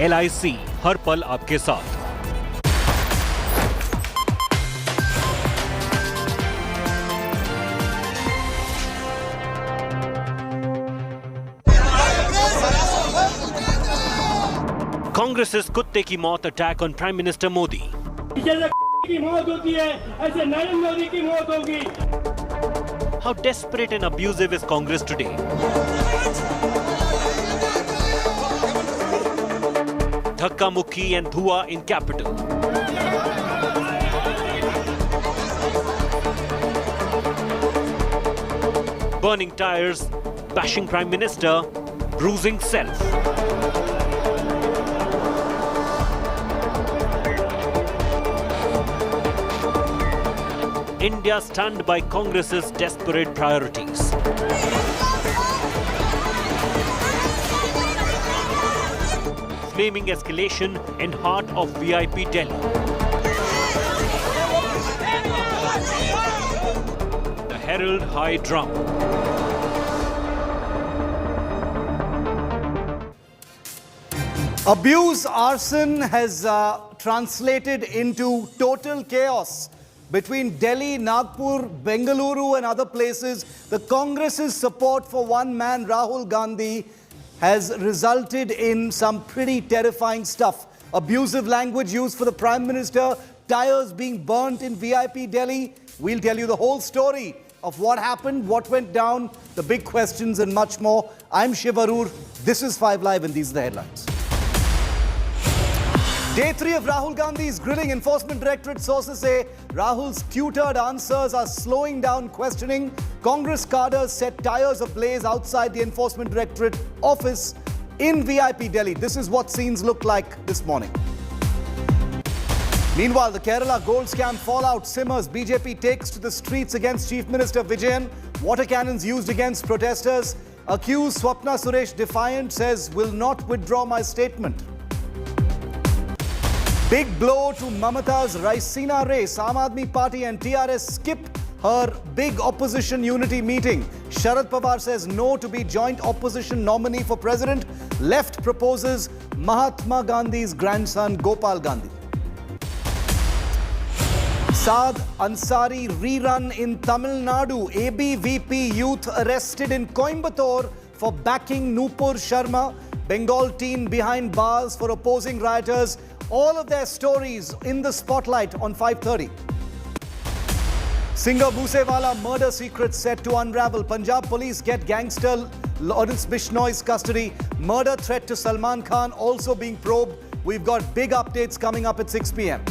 LIC हर पल आपके साथ। कांग्रेस कुत्ते की मौत attack on prime minister Modi. की मौत होती है ऐसे नरेंद्र मोदी की मौत होगी। How desperate and abusive is Congress today? Dhakka mukki and dhua in capital. Burning tires, bashing Prime Minister, bruising self. India stunned by Congress's desperate priorities. Flaming escalation in heart of VIP Delhi. The Herald high drama. Abuse arson has translated into total chaos. Between Delhi, Nagpur, Bengaluru and other places, the Congress's support for one man, Rahul Gandhi, has resulted in some pretty terrifying stuff. Abusive language used for the Prime Minister, tires being burnt in VIP Delhi. We'll tell you the whole story of what happened, what went down, the big questions and much more. I'm Shiv Aroor. This is 5 Live and these are the headlines. Day 3 of Rahul Gandhi's grilling. Enforcement Directorate sources say Rahul's tutored answers are slowing down questioning. Congress cadres set tires ablaze outside the Enforcement Directorate office in VIP Delhi. This is what scenes look like this morning. Meanwhile, the Kerala gold scam fallout simmers. BJP takes to the streets against Chief Minister Vijayan. Water cannons used against protesters. Accused Swapna Suresh defiant, says will not withdraw my statement. Big blow to Mamata's Raisina race. Aam Aadmi Party and TRS skip her big opposition unity meeting. Sharad Pawar says no to be joint opposition nominee for president. Left proposes Mahatma Gandhi's grandson Gopal Gandhi. Saad Ansari rerun in Tamil Nadu. ABVP youth arrested in Coimbatore for backing Nupur Sharma. Bengal teen behind bars for opposing rioters. All of their stories in the spotlight on 5:30. Singer Moosewala murder secrets set to unravel. Punjab police get gangster Lawrence Bishnoi's custody. Murder threat to Salman Khan also being probed. We've got big updates coming up at 6 p.m.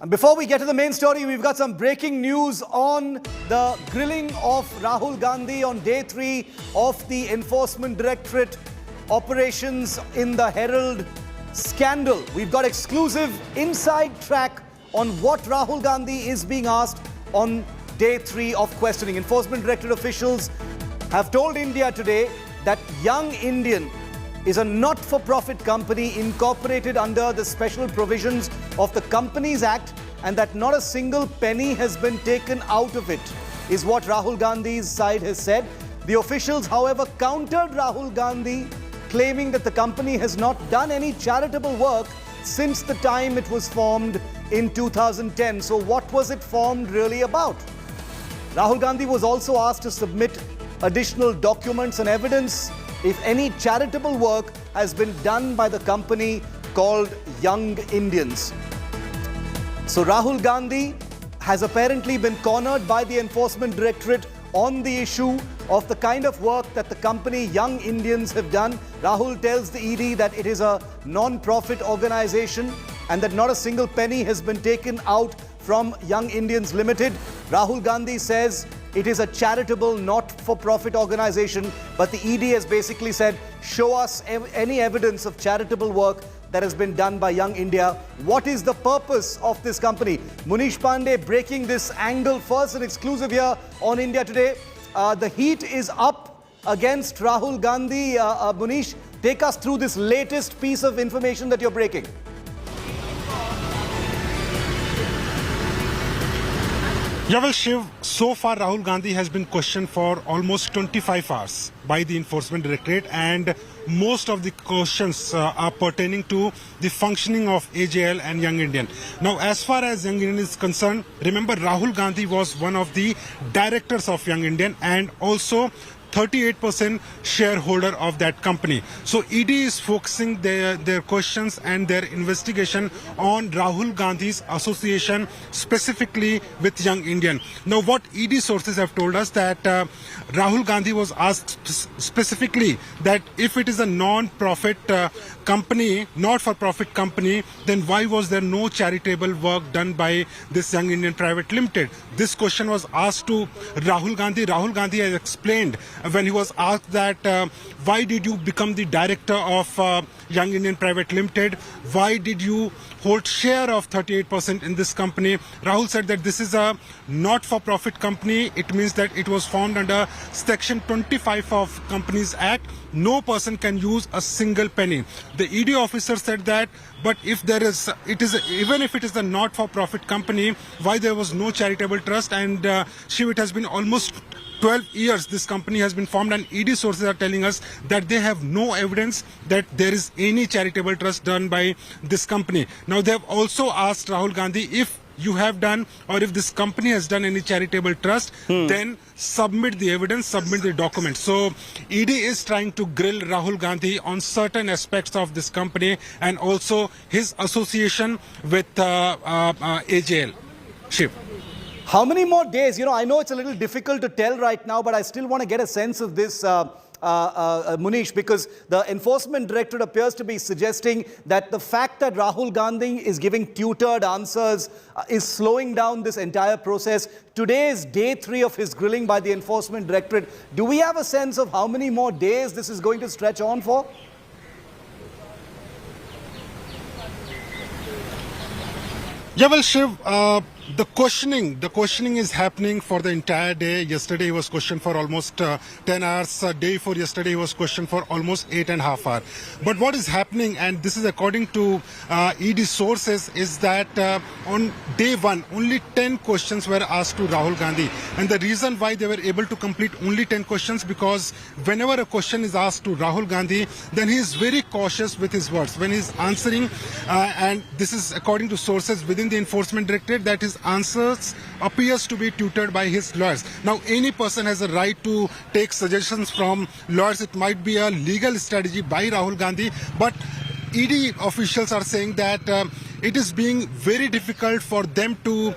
And before we get to the main story, we've got some breaking news on the grilling of Rahul Gandhi on day 3 of the Enforcement Directorate operations in the Herald scandal. We've got exclusive inside track on what Rahul Gandhi is being asked on day 3 of questioning. Enforcement Directorate officials have told India today that Young Indian is a not-for-profit company incorporated under the special provisions of the Companies Act and that not a single penny has been taken out of it, is what Rahul Gandhi's side has said. The officials, however, countered Rahul Gandhi, claiming that the company has not done any charitable work since the time it was formed in 2010. So what was it formed really about? Rahul Gandhi was also asked to submit additional documents and evidence if any charitable work has been done by the company called Young Indians. So Rahul Gandhi has apparently been cornered by the Enforcement Directorate on the issue of the kind of work that the company Young Indians have done. Rahul tells the ED that it is a non-profit organization and that not a single penny has been taken out from Young Indians Limited. Rahul Gandhi says it is a charitable, not-for-profit organization, but the ED has basically said, show us any evidence of charitable work that has been done by Young India. What is the purpose of this company? Munish Pandey breaking this angle first, an exclusive here on India Today. The heat is up against Rahul Gandhi. Munish, take us through this latest piece of information that you're breaking. Yeah, well, Shiv, so far Rahul Gandhi has been questioned for almost 25 hours by the Enforcement Directorate, and most of the questions are pertaining to the functioning of AJL and Young Indian. Now, as far as Young Indian is concerned, remember Rahul Gandhi was one of the directors of Young Indian and also 38% shareholder of that company. So ED is focusing their questions and their investigation on Rahul Gandhi's association specifically with Young Indian. Now what ED sources have told us that Rahul Gandhi was asked specifically that if it is a non-profit company, not-for-profit company, then why was there no charitable work done by this Young Indian Private Limited? This question was asked to Rahul Gandhi. Rahul Gandhi has explained when he was asked that why did you become the director of Young Indian Private Limited? Why did you hold share of 38% in this company? Rahul said that this is a not-for-profit company. It means that it was formed under Section 25 of Companies Act. No person can use a single penny. The ED officer said that, but if there is, even if it is a not-for-profit company, why there was no charitable trust? And Shiv, it has been almost 12 years this company has been formed, and ED sources are telling us that they have no evidence that there is any charitable trust done by this company. Now they have also asked Rahul Gandhi if you have done or if this company has done any charitable trust, then submit the evidence, submit the documents. So ED is trying to grill Rahul Gandhi on certain aspects of this company and also his association with AJL. Shiv. How many more days? You know, I know it's a little difficult to tell right now, but I still want to get a sense of this, Munish, because the Enforcement Directorate appears to be suggesting that the fact that Rahul Gandhi is giving tutored answers is slowing down this entire process. Today is day 3 of his grilling by the Enforcement Directorate. Do we have a sense of how many more days this is going to stretch on for? Yeah, well, Shiv, the questioning is happening for the entire day. Yesterday he was questioned for almost 10 hours. Day before yesterday he was questioned for almost 8.5 hours. But what is happening, and this is according to ED sources, is that on day 1, only 10 questions were asked to Rahul Gandhi. And the reason why they were able to complete only 10 questions, because whenever a question is asked to Rahul Gandhi, then he is very cautious with his words. When he is answering, and this is according to sources within the Enforcement Directorate, that his answers appears to be tutored by his lawyers. Now, any person has a right to take suggestions from lawyers. It might be a legal strategy by Rahul Gandhi, but ED officials are saying that it is being very difficult for them to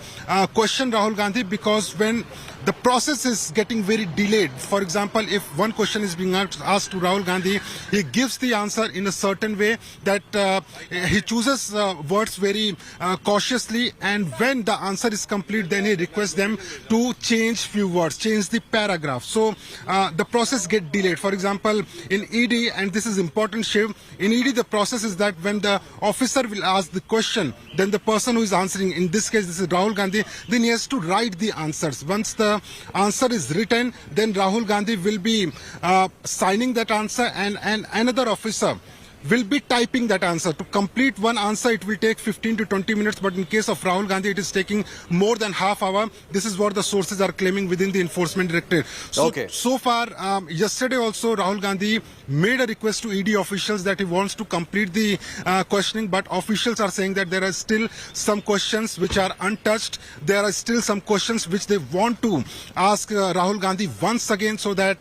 question Rahul Gandhi, because when the process is getting very delayed. For example, if one question is being asked to Rahul Gandhi, he gives the answer in a certain way that he chooses words very cautiously, and when the answer is complete, then he requests them to change few words, change the paragraph. So the process gets delayed. For example, in ED, and this is important, Shiv, in ED the process is that when the officer will ask the question, then the person who is answering, in this case this is Rahul Gandhi, then he has to write the answers. Once the answer is written, then Rahul Gandhi will be signing that answer, and another officer will be typing that answer. To complete one answer, it will take 15 to 20 minutes, but in case of Rahul Gandhi, it is taking more than half hour. This is what the sources are claiming within the Enforcement Directorate. So far, yesterday also, Rahul Gandhi made a request to ED officials that he wants to complete the questioning, but officials are saying that there are still some questions which are untouched. There are still some questions which they want to ask Rahul Gandhi once again, so that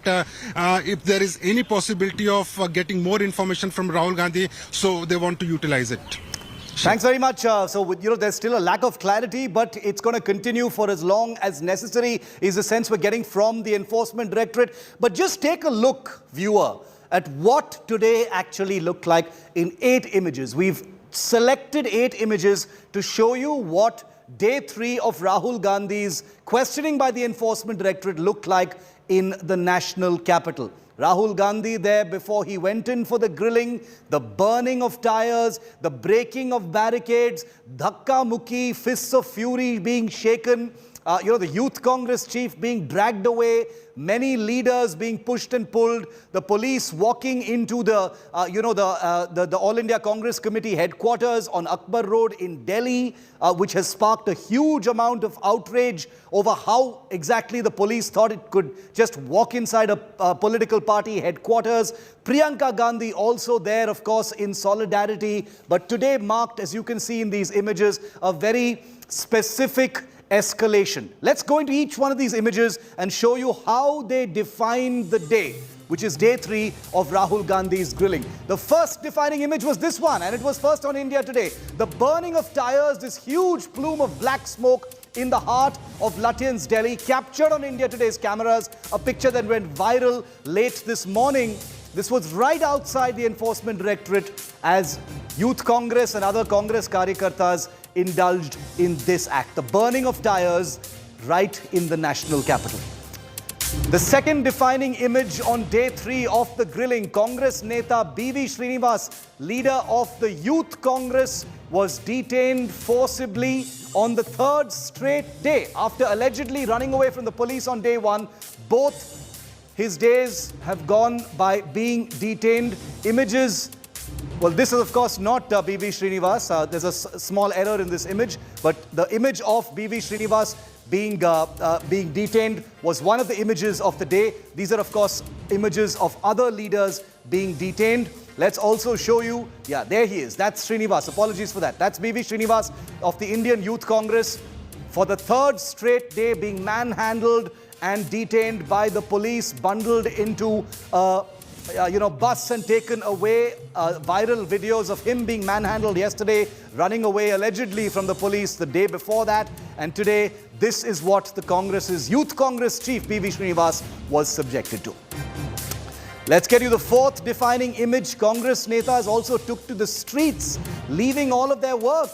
if there is any possibility of getting more information from Rahul Gandhi, so they want to utilize it. Thanks very much. There's still a lack of clarity, but it's going to continue for as long as necessary, is the sense we're getting from the Enforcement Directorate. But just take a look, viewer, at what today actually looked like in 8 images. We've selected 8 images to show you what day 3 of Rahul Gandhi's questioning by the Enforcement Directorate looked like in the national capital. Rahul Gandhi there before he went in for the grilling, the burning of tires, the breaking of barricades, dhakka mukhi, fists of fury being shaken, the Youth Congress chief being dragged away, many leaders being pushed and pulled, the police walking into the All India Congress Committee headquarters on Akbar Road in Delhi, which has sparked a huge amount of outrage over how exactly the police thought it could just walk inside a political party headquarters. Priyanka Gandhi also there, of course, in solidarity. But today marked, as you can see in these images, a very specific escalation. Let's go into each one of these images and show you how they define the day, which is day 3 of Rahul Gandhi's grilling. The first defining image was this one, and it was first on India Today. The burning of tires, this huge plume of black smoke in the heart of Lutyens, Delhi, captured on India Today's cameras, a picture that went viral late this morning. This was right outside the Enforcement Directorate as Youth Congress and other Congress Karyakartas indulged in this act. The burning of tires right in the national capital. The second defining image on day 3 of the grilling, Congress Neta B.V. Srinivas, leader of the Youth Congress, was detained forcibly on the third straight day after allegedly running away from the police on day 1. Both his days have gone by being detained. Images, well, this is of course not B.V. Srinivas. There's a small error in this image, but the image of B.V. Srinivas being detained was one of the images of the day. These are of course images of other leaders being detained. Let's also show you, yeah, there he is. That's Srinivas. Apologies for that. That's B.V. Srinivas of the Indian Youth Congress, for the third straight day being manhandled and detained by the police, bundled into bus and taken away. Viral videos of him being manhandled yesterday, running away allegedly from the police the day before that. And today, this is what the Congress's Youth Congress chief, B.V. Srinivas, was subjected to. Let's get you the fourth defining image. Congress netas also took to the streets, leaving all of their work.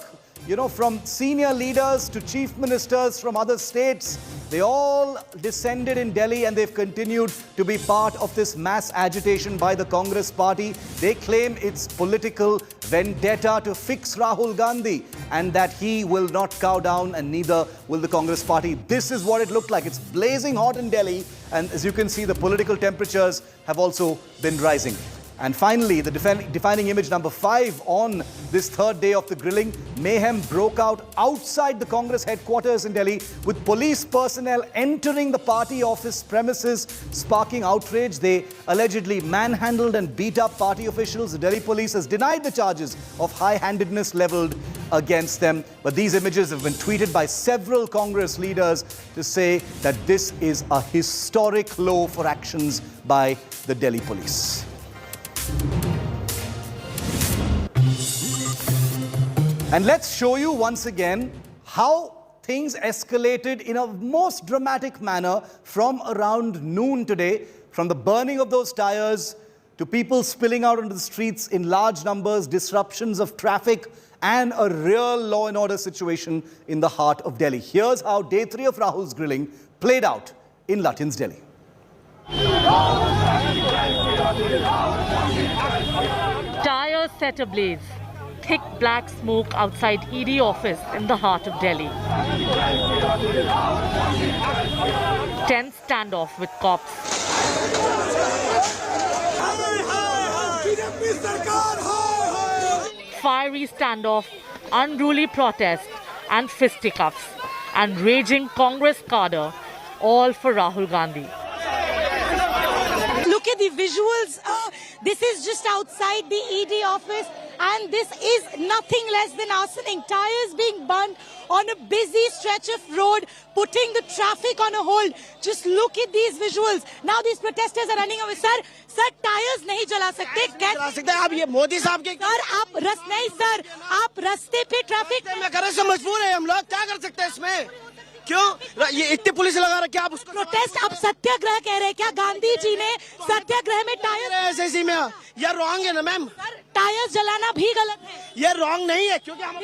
You know, from senior leaders to chief ministers from other states, they all descended in Delhi and they've continued to be part of this mass agitation by the Congress party. They claim it's political vendetta to fix Rahul Gandhi and that he will not cow down, and neither will the Congress party. This is what it looked like. It's blazing hot in Delhi, and as you can see, the political temperatures have also been rising. And finally, the defining image number 5 on this third day of the grilling. Mayhem broke out outside the Congress headquarters in Delhi, with police personnel entering the party office premises, sparking outrage. They allegedly manhandled and beat up party officials. The Delhi police has denied the charges of high-handedness leveled against them. But these images have been tweeted by several Congress leaders to say that this is a historic low for actions by the Delhi police. And let's show you once again how things escalated in a most dramatic manner from around noon today, from the burning of those tires to people spilling out onto the streets in large numbers, disruptions of traffic, and a real law and order situation in the heart of Delhi. Here's how day 3 of Rahul's grilling played out in Lutyens, Delhi. Tires set ablaze. Thick black smoke outside ED office in the heart of Delhi. Tense standoff with cops. Fiery standoff, unruly protest and fisticuffs, and raging Congress cadre, all for Rahul Gandhi. Look at the visuals. This is just outside the ED office, and this is nothing less than arsoning. Tires being burned on a busy stretch of road, putting the traffic on a hold. Just look at these visuals. Now these protesters are running away. Sir, tires नहीं जला सकते. जला सकते आप ये मोदी साहब के. Sir आप रास्ते पे ट्रैफिक. मैं करने से मजबूर है हम लोग. क्या कर सकते हैं इसमें? क्यों ये इतनी पुलिस लगा रखी है आप उसको? प्रोटेस्ट आप सत्याग्रह कह रहे हैं क्या? गांधी जी ने सत्याग्रह में टायर ऐसे में ये रॉन्ग है ना मैम. टायर्स जलाना भी गलत है. ये रॉन्ग नहीं है क्योंकि हम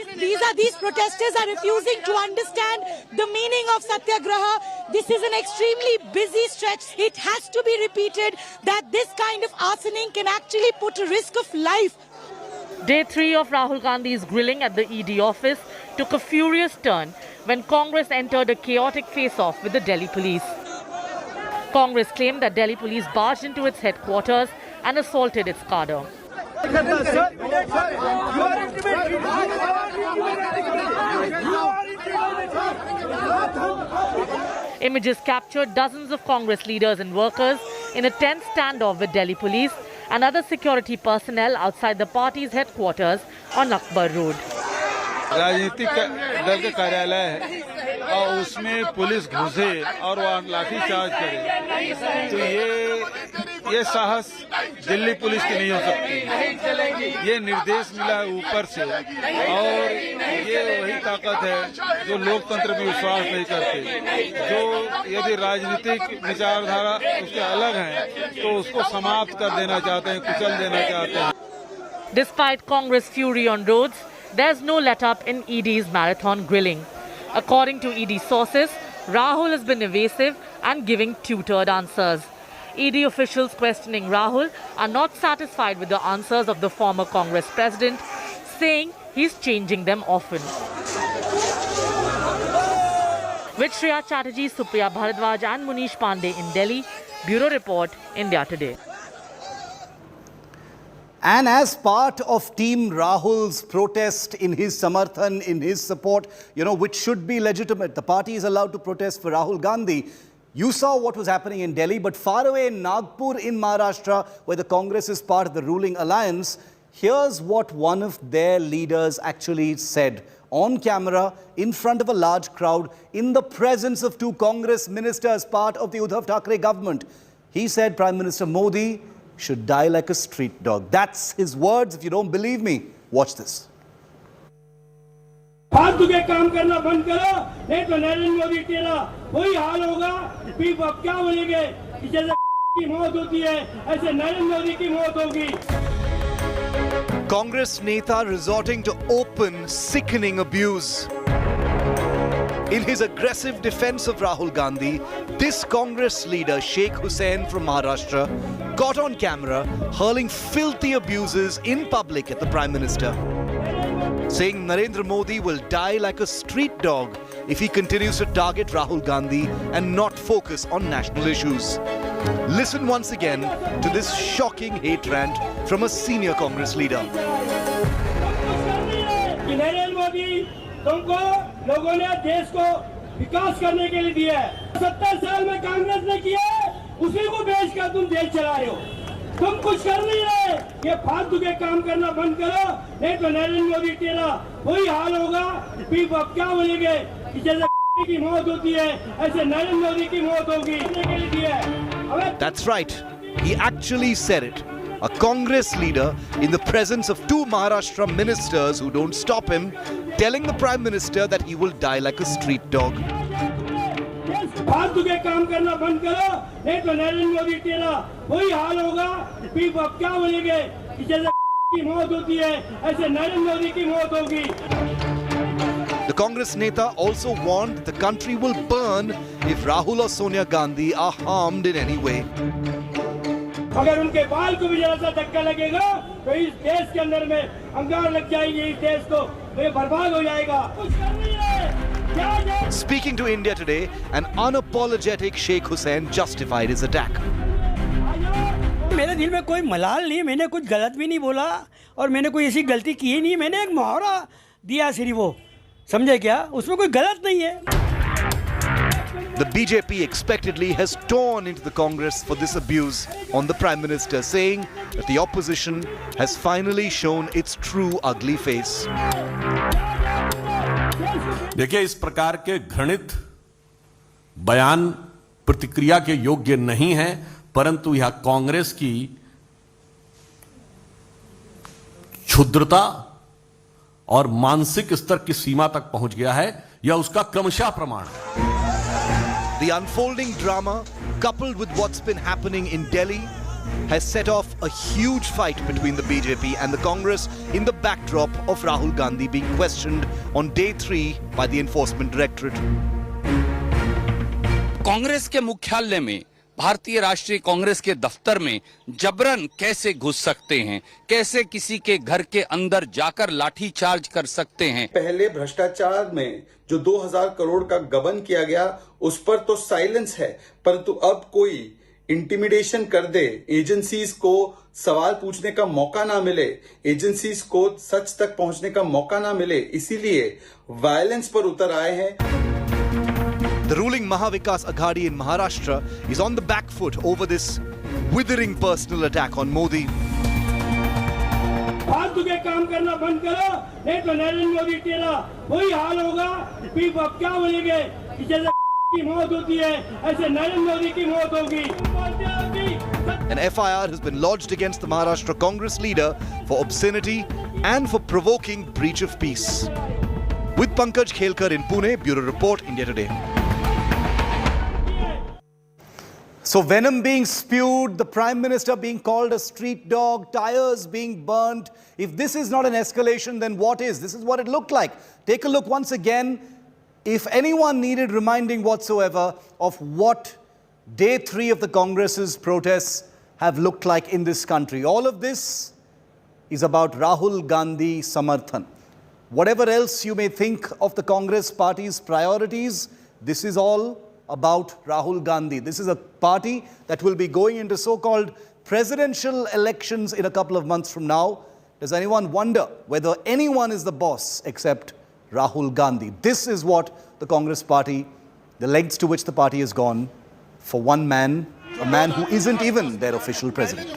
these protesters are refusing to understand the meaning of Satyagraha. This is an extremely busy stretch. It has to be repeated that this kind of arsoning can actually put a risk of life. Day 3 of Rahul Gandhi's grilling at the ED office took a furious turn when Congress entered a chaotic face-off with the Delhi police. Congress claimed that Delhi police barged into its headquarters and assaulted its cadre. Images captured dozens of Congress leaders and workers in a tense standoff with Delhi police and other security personnel outside the party's headquarters on Akbar Road. राजनीतिक दल का कार्यालय है और उसमें police घुसे और वहाँ लाठीचार्ज करे तो ये साहस दिल्ली पुलिस की नहीं हो सकती। ये निर्देश मिला है ऊपर से और ये वही ताकत है जो लोकतंत्र में विश्वास नहीं करते। जो यदि राजनीतिक विचारधारा उसके अलग है तो उसको समाप्त कर देना चाहते हैं, कुचल देना चाहते हैं। Despite Congress fury on roads, there's no let-up in ED's marathon grilling. According to ED sources, Rahul has been evasive and giving tutored answers. ED officials questioning Rahul are not satisfied with the answers of the former Congress president, saying he's changing them often. With Shreya Chatterjee, Supriya Bharadwaj and Munish Pandey in Delhi, Bureau Report, India Today. And as part of Team Rahul's protest in his samarthan, in his support, which should be legitimate, the party is allowed to protest for Rahul Gandhi. You saw what was happening in Delhi, but far away in Nagpur in Maharashtra, where the Congress is part of the ruling alliance, here's what one of their leaders actually said on camera, in front of a large crowd, in the presence of two Congress ministers, part of the Uddhav Thackeray government. He said Prime Minister Modi should die like a street dog. That's his words. If you don't believe me, watch this. फालतू के काम करना बंद करो, नहीं तो नरेंद्र मोदी तेरा वही हाल होगा। फिर आप क्या बोलेंगे कि जैसे की मौत होती है ऐसे नरेंद्र मोदी की मौत होगी। Congress Neta resorting to open, sickening abuse. In his aggressive defense of Rahul Gandhi, this Congress leader, Sheikh Hussain from Maharashtra, got on camera hurling filthy abuses in public at the Prime Minister, saying Narendra Modi will die like a street dog if he continues to target Rahul Gandhi and not focus on national issues. Listen once again to this shocking hate rant from a senior Congress leader. Narendra Modi तुमको लोगों ने देश को विकास करने के लिए दिया है। 70 साल में कांग्रेस ने किया है, उसी को बेचकर तुम देश चला रहे हो। तुम कुछ कर नहीं रहे। ये फालतू के काम करना बंद करो, नहीं तो नरेंद्र मोदी तेरा वही हाल होगा। फिर आप क्या बोलेंगे कि जैसे की मौत होती है ऐसे नरेंद्र मोदी की मौत होगी। के लिए दिया है। That's right. He actually said it. A Congress leader in the presence of two Maharashtra ministers who don't stop him, telling the Prime Minister that he will die like a street dog. फालतू के काम करना बंद करो, नहीं तो नरेंद्र मोदी तेरा वही हाल होगा। फिर आप क्या बोलेंगे कि जैसे की मौत होती है ऐसे नरेंद्र मोदी की मौत होगी। The Congress Neta also warned that the country will burn if Rahul or Sonia Gandhi are harmed in any way. अगर उनके बाल को भी जरा सा धक्का लगेगा तो इस देश के अंदर में अंगार लग जाएगी, इस देश को ये बर्बाद हो जाएगा। कुछ कर नहीं रहे। Speaking to India Today, an unapologetic Sheikh Hussain justified his attack. मेरे दिल में कोई मलाल नहीं, मैंने कुछ गलत भी नहीं बोला और मैंने कोई ऐसी गलती की ही नहीं। मैंने एक मुहावरा दिया सिर्फ, वो समझे क्या, उसमें कोई गलत नहीं है। The BJP expectedly has torn into the Congress for this abuse on the Prime Minister, saying that the opposition has finally shown its true ugly face. देखिए, इस प्रकार के घृणित बयान प्रतिक्रिया के योग्य नहीं है, परंतु यह कांग्रेस की क्षुद्रता और मानसिक स्तर की सीमा तक पहुंच गया है, यह उसका क्रमशः प्रमाण है। The unfolding drama, coupled with what's been happening in Delhi, has set off a huge fight between the BJP and the Congress in the backdrop of Rahul Gandhi being questioned on day 3 by the Enforcement Directorate. Congress के मुख्यालय में भारतीय राष्ट्रीय कांग्रेस के दफ्तर में जबरन कैसे घुस सकते हैं, कैसे किसी के घर के अंदर जाकर लाठीचार्ज कर सकते हैं। पहले भ्रष्टाचार में जो 2000 करोड़ का गबन किया गया उस पर तो साइलेंस है, परंतु अब कोई इंटिमिडेशन कर दे, एजेंसीज को सवाल पूछने का मौका ना मिले, एजेंसीज को सच तक पहुंचने का मौका ना मिले, इसीलिए वायलेंस पर उतर आए हैं। The ruling Mahavikas Aghadi in Maharashtra is on the back foot over this withering personal attack on Modi. फालतू के काम करना बंद करो, नहीं तो नरेंद्र मोदी तेरा वही हाल होगा। फिर अब क्या बोलेंगे कि जैसे की मौत होती है ऐसे नरेंद्र मोदी की मौत होगी। An FIR has been lodged against the Maharashtra Congress leader for obscenity and for provoking breach of peace. With Pankaj Khelkar in Pune, Bureau Report, India Today. So venom being spewed, the Prime Minister being called a street dog, tires being burnt. If this is not an escalation, then what is? This is what it looked like. Take a look once again. If anyone needed reminding whatsoever of what day 3 of the Congress's protests have looked like in this country, all of this is about Rahul Gandhi Samarthan. Whatever else you may think of the Congress party's priorities, this is all about Rahul Gandhi. This is a party that will be going into so-called presidential elections in a couple of months from now. Does anyone wonder whether anyone is the boss except Rahul Gandhi? This is what the Congress party, the lengths to which the party has gone for one man, a man who isn't even their official president.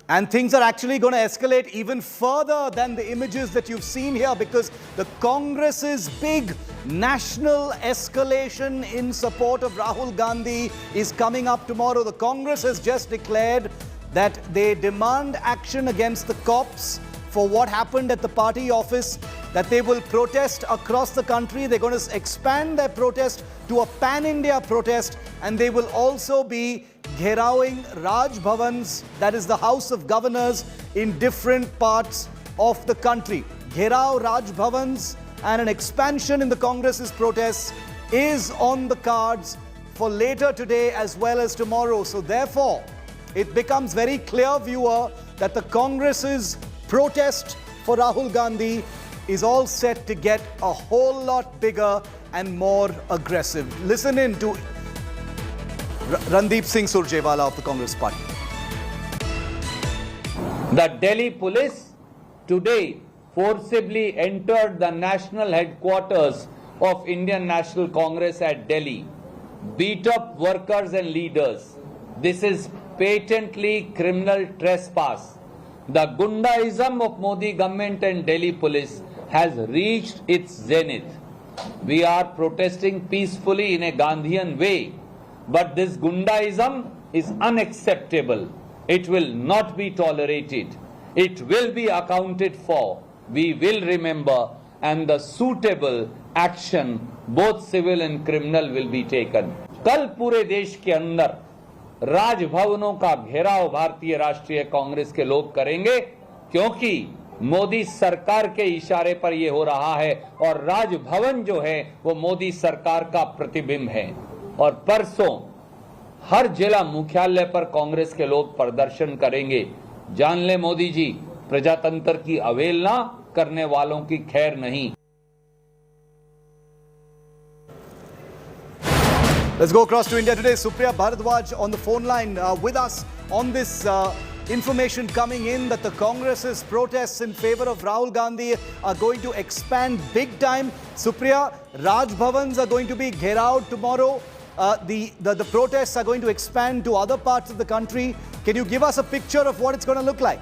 And things are actually going to escalate even further than the images that you've seen here, because the Congress's big national escalation in support of Rahul Gandhi is coming up tomorrow. The Congress has just declared that they demand action against the cops for what happened at the party office, that they will protest across the country. They're going to expand their protest to a pan-India protest, and they will also be gherawing Raj Bhavans, that is the House of Governors, in different parts of the country. Gherao Raj Bhavans and an expansion in the Congress's protests is on the cards for later today as well as tomorrow. So therefore, it becomes very clear, viewer, that the Congress's protest for Rahul Gandhi is all set to get a whole lot bigger and more aggressive. Listen in to Randeep Singh Surjewala of the Congress Party. The Delhi Police today forcibly entered the national headquarters of Indian National Congress at Delhi, beat up workers and leaders. This is patently criminal trespass. The Gundaism of Modi government and Delhi Police has reached its zenith. We are protesting peacefully in a Gandhian way, but this Gundaism is unacceptable. It will not be tolerated. It will be accounted for. We will remember, and the suitable action, both civil and criminal, will be taken. कल पूरे देश के अंदर राजभवनों का घेराव भारतीय राष्ट्रीय कांग्रेस के लोग करेंगे, क्योंकि मोदी सरकार के इशारे पर यह हो रहा है और राजभवन जो है वो मोदी सरकार का प्रतिबिंब है। और परसों हर जिला मुख्यालय पर कांग्रेस के लोग प्रदर्शन करेंगे। जान ले मोदी जी, प्रजातंत्र की अवहेलना करने वालों की खैर नहीं। Let's go across to India today. Supriya Bharadwaj on the phone line with us on this information coming in that the Congress's protests in favor of Rahul Gandhi are going to expand big time. Supriya, Raj Bhavans are going to be gherawed tomorrow. The protests are going to expand to other parts of the country. Can you give us a picture of what it's going to look like?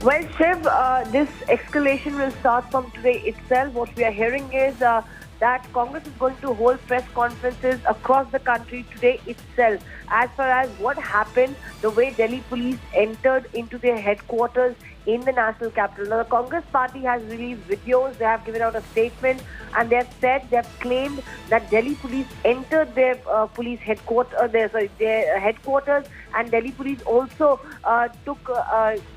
Well, Shiv, this escalation will start from today itself. What we are hearing is that Congress is going to hold press conferences across the country today itself as far as what happened, the way Delhi police entered into their headquarters in the national capital. Now, the Congress party has released videos. They have given out a statement, and they have said, they have claimed that Delhi police entered their police headquarters, their headquarters, and Delhi police also took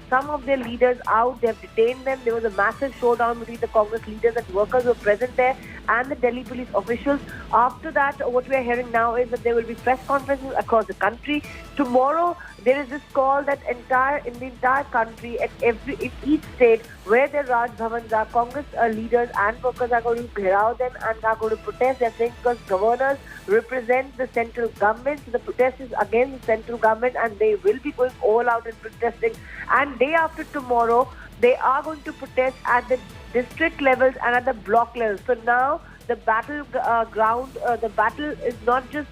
some of their leaders out. They have detained them. There was a massive showdown between the Congress leaders and workers who were present there and the Delhi police officials. After that, what we are hearing now is that there will be press conferences across the country. Tomorrow, there is this call that in the entire country, in each state where the Raj Bhavans are, Congress leaders and workers are going to gherav them and are going to protest. They are saying because governors represent the central government, so the protest is against the central government, and they will be going all out and protesting. And day after tomorrow, they are going to protest at the district levels and at the block levels. So now the battle the battle is not just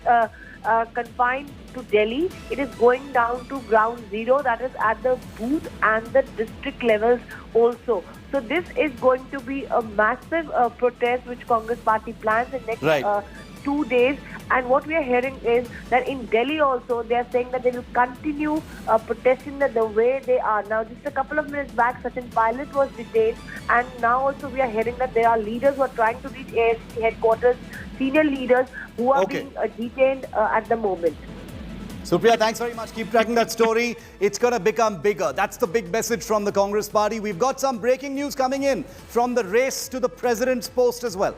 confined to Delhi. It is going down to ground zero, that is at the booth and the district levels also. So this is going to be a massive protest which Congress party plans in next 2 days. And what we are hearing is that in Delhi also, they are saying that they will continue protesting the way they are. Now, just a couple of minutes back, Sachin Pilot was detained, and now also we are hearing that there are leaders who are trying to reach AFC headquarters, senior leaders who are being detained at the moment. Supriya, thanks very much. Keep tracking that story. It's going to become bigger. That's the big message from the Congress party. We've got some breaking news coming in from the race to the president's post as well.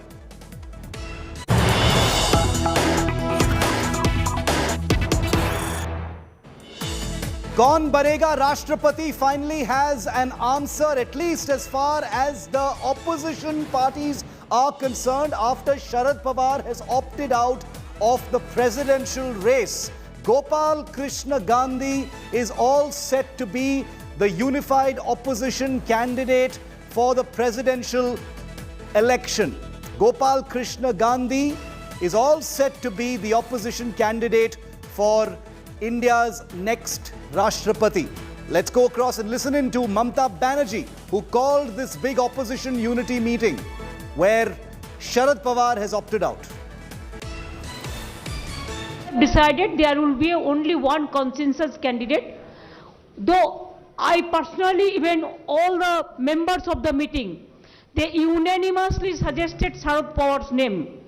Kaun Banega Rashtrapati finally has an answer, at least as far as the opposition parties are concerned, after Sharad Pawar has opted out of the presidential race. Gopal Krishna Gandhi is all set to be the unified opposition candidate for the presidential election. Gopal Krishna Gandhi is all set to be the opposition candidate for India's next Rashtrapati. Let's go across and listen in to Mamata Banerjee, who called this big opposition unity meeting where Sharad Pawar has opted out. Decided there will be only one consensus candidate, though I personally, even all the members of the meeting, they unanimously suggested Sharad Pawar's name.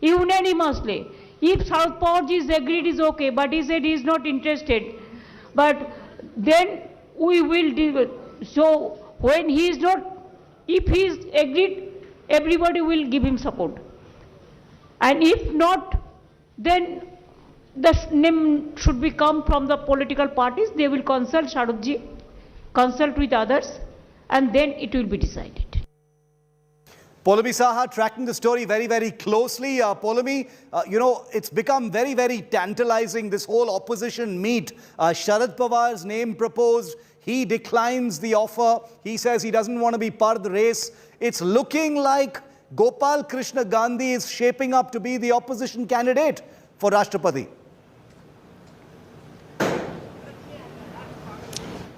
Unanimously. If Sharad Pawar is agreed, is okay, but he said he is not interested. But then we will deal with. So when he is not, if he is agreed, everybody will give him support. And if not, then the name should be come from the political parties. They will consult Sharadji, consult with others, and then it will be decided. Poulomi Saha tracking the story very, very closely. Poulomi, you know, it's become very, very tantalizing, this whole opposition meet. Sharad Pawar's name proposed. He declines the offer. He says he doesn't want to be part of the race. It's looking like Gopal Krishna Gandhi is shaping up to be the opposition candidate for Rashtrapati.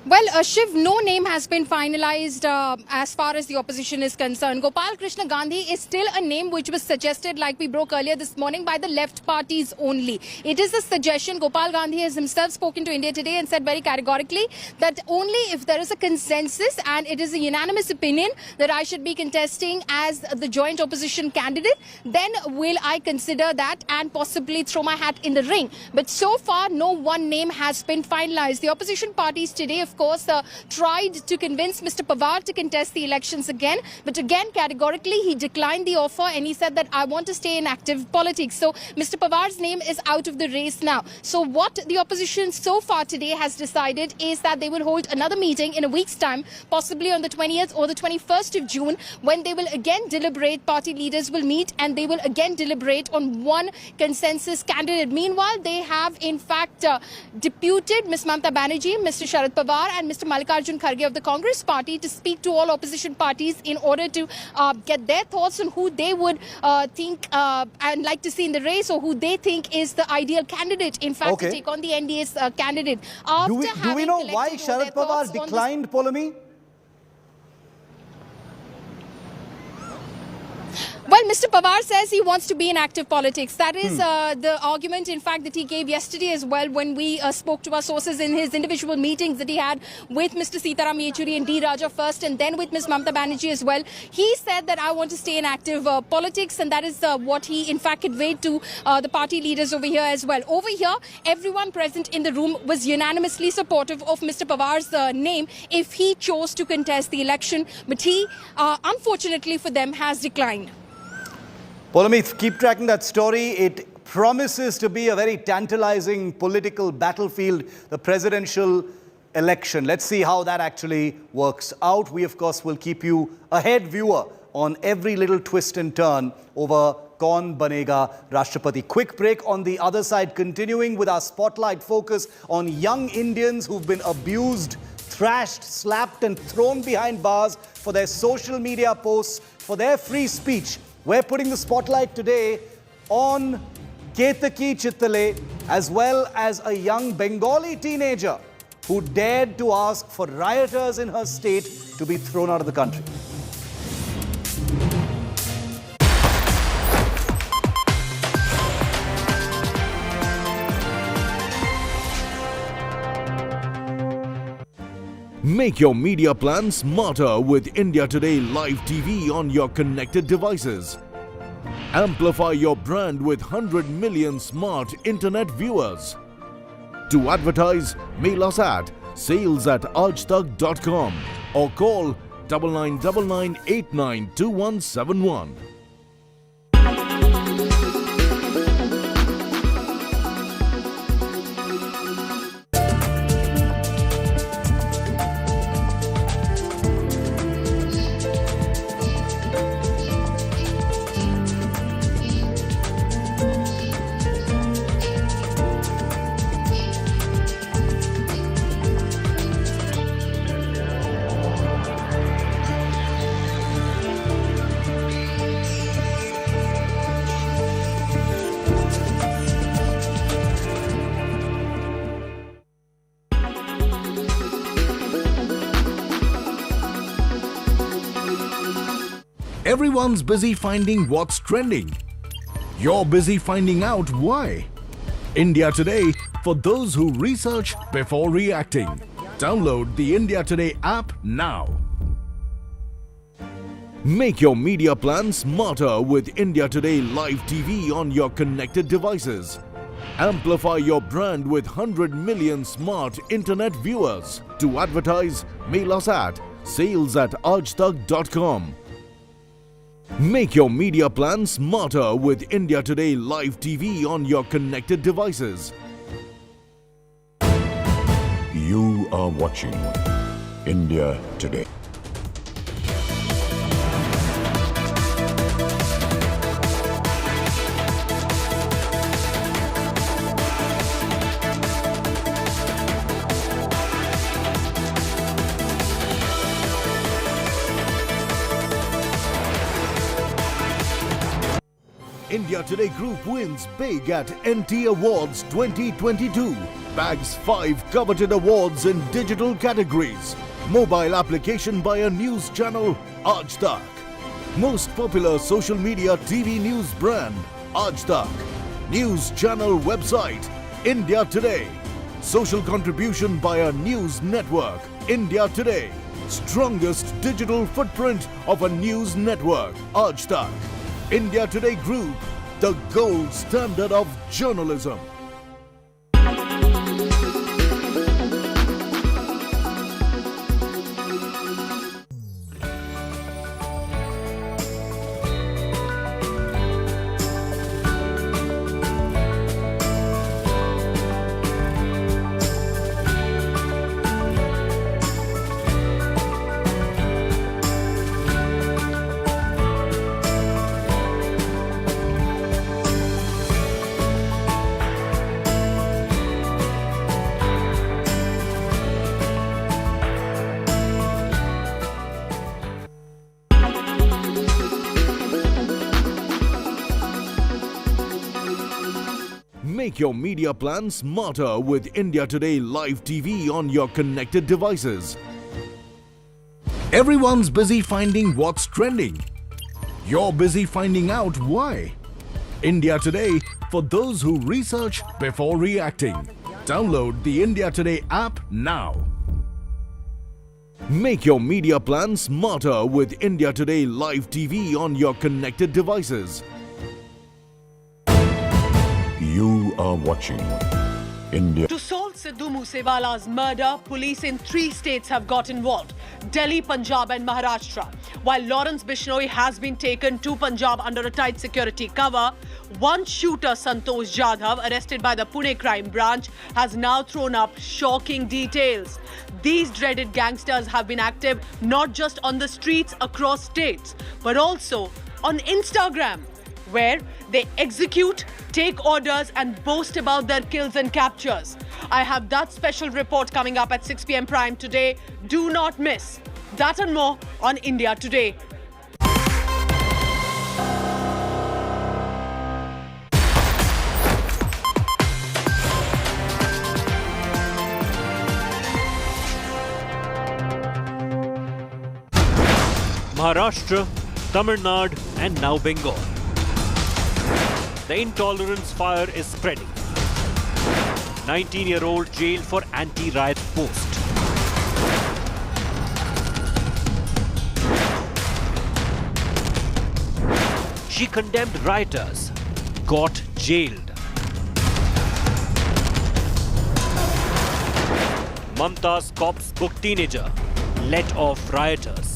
Well, Shiv, no name has been finalized as far as the opposition is concerned. Gopal Krishna Gandhi is still a name which was suggested, like we broke earlier this morning, by the left parties only. It is a suggestion. Gopal Gandhi has himself spoken to India Today and said very categorically that only if there is a consensus and it is a unanimous opinion that I should be contesting as the joint opposition candidate, then will I consider that and possibly throw my hat in the ring. But so far, no one name has been finalized. The opposition parties today, of course, tried to convince Mr. Pawar to contest the elections again. But again, categorically, he declined the offer and he said that I want to stay in active politics. So Mr. Pawar's name is out of the race now. So what the opposition so far today has decided is that they will hold another meeting in a week's time, possibly on the 20th or the 21st of June, when they will again deliberate. Party leaders will meet and they will again deliberate on one consensus candidate. Meanwhile, they have in fact deputed Ms. Mamata Banerjee, Mr. Sharad Pawar and Mr. Mallikarjun Kharge of the Congress party to speak to all opposition parties in order to get their thoughts on who they would think and like to see in the race, or who they think is the ideal candidate, in fact, to take on the NDA's candidate. Do we know why Sharad Pawar declined, Poulomi? Well, Well, Mr. Pawar says he wants to be in active politics. That is the argument, in fact, that he gave yesterday as well when we spoke to our sources in his individual meetings that he had with Mr. Sitaram Yechuri and D. Raja first and then with Ms. Mamata Banerjee as well. He said that I want to stay in active politics, and that is what he, in fact, conveyed to the party leaders over here as well. Over here, everyone present in the room was unanimously supportive of Mr. Pawar's name if he chose to contest the election, but he, unfortunately for them, has declined. Polomeet, keep tracking that story. It promises to be a very tantalizing political battlefield, the presidential election. Let's see how that actually works out. We, of course, will keep you ahead, viewer, on every little twist and turn over Kaun Banega Rashtrapati. Quick break. On the other side, continuing with our spotlight focus on young Indians who've been abused, thrashed, slapped and thrown behind bars for their social media posts, for their free speech. We're putting the spotlight today on Ketaki Chitale, as well as a young Bengali teenager who dared to ask for rioters in her state to be thrown out of the country. Make your media plan smarter with India Today Live TV on your connected devices. Amplify your brand with 100 million smart internet viewers. To advertise, mail us at sales@aajtak.com or call 9999892171. Everyone's busy finding what's trending. You're busy finding out why. India Today, for those who research before reacting. Download the India Today app now. Make your media plan smarter with India Today Live TV on your connected devices. Amplify your brand with 100 million smart internet viewers. To advertise, mail us at sales@aajtak.com. Make your media plan smarter with India Today Live TV on your connected devices. You are watching India Today. India Today Group wins big at NT Awards 2022. Bags 5 coveted awards in digital categories. Mobile application by a news channel, Aaj Tak. Most popular social media TV news brand, Aaj Tak. News channel website, India Today. Social contribution by a news network, India Today. Strongest digital footprint of a news network, Aaj Tak. India Today Group, the gold standard of journalism. Make your media plan smarter with India Today Live TV on your connected devices. Everyone's busy finding what's trending. You're busy finding out why. India Today, for those who research before reacting. Download the India Today app now. Make your media plan smarter with India Today Live TV on your connected devices. You are watching India. To solve Sidhu Moosewala's murder, police in 3 states have got involved: Delhi, Punjab and Maharashtra. While Lawrence Bishnoi has been taken to Punjab under a tight security cover, one shooter, Santosh Jadhav, arrested by the Pune crime branch, has now thrown up shocking details. These dreaded gangsters have been active not just on the streets across states, but also on Instagram, where they execute, take orders and boast about their kills and captures. I have that special report coming up at 6 p.m. prime today. Do not miss. That and more on India Today. Maharashtra, Tamil Nadu and now Bengal. The intolerance fire is spreading. 19-year-old jailed for anti-riot post. She condemned rioters, got jailed. Mamta's cops book teenager, let off rioters.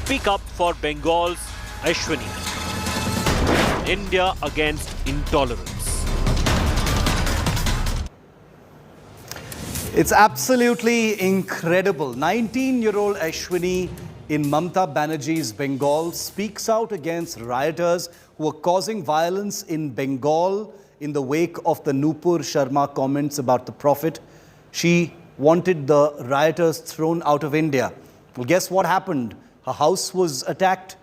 Speak up for Bengal's Ashwini. India against intolerance. It's absolutely incredible. 19-year-old Ashwini in Mamta Banerjee's Bengal speaks out against rioters who are causing violence in Bengal in the wake of the Nupur Sharma comments about the Prophet. She wanted the rioters thrown out of India. Well, guess what happened? Her house was attacked,